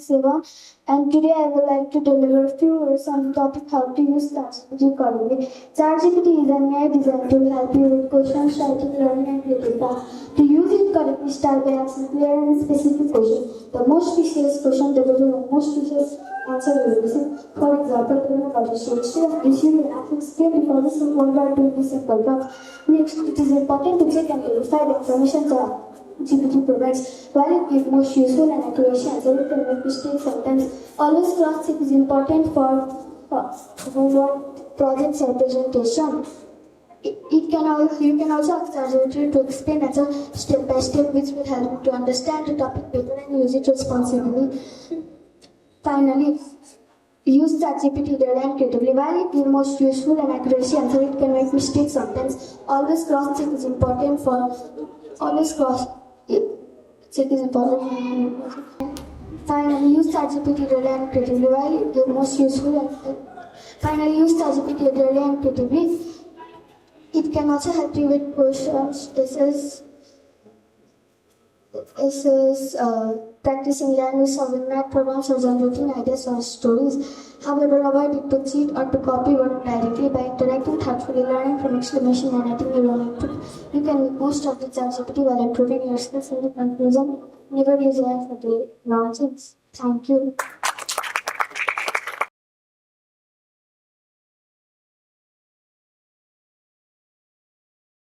Siva, and today I would like to deliver a few words on the topic how to use ChatGPT correctly. ChatGPT is an AI designed to help you with questions, writing, learning, and creative tasks. To use it correctly, start by asking clear and specific questions. The most precise question that will be the most precise answer you will receive. For example, tell me about a short story. Issue will ask explain because this is one by doing this simple task. Next, it is important to check and verify the information that GPT provides. While it is most useful and accurate answer, it can make mistakes sometimes. Always cross-check is important for homework, projects, or presentation. You can also ask ChatGPT to explain answer step by step, which will help you to understand the topic better and use it responsibly. Finally, use ChatGPT daily and creatively. While it is most useful and accuracy answer, it can make mistakes sometimes. Always cross-check is important for always cross. Check is important. Finally, use ChatGPT daily and creatively. While it is most useful and finally use ChatGPT daily and creatively. It can also help you with questions, essays, practicing language, solving math problems, or generating ideas or stories. However, avoid it to cheat or to copy work directly. By interacting thoughtfully, learning from explanation, and adding your own input, you can make most of the ChatGPT while improving your skills. In the conclusion, never use AI for the nonsense. Thank you.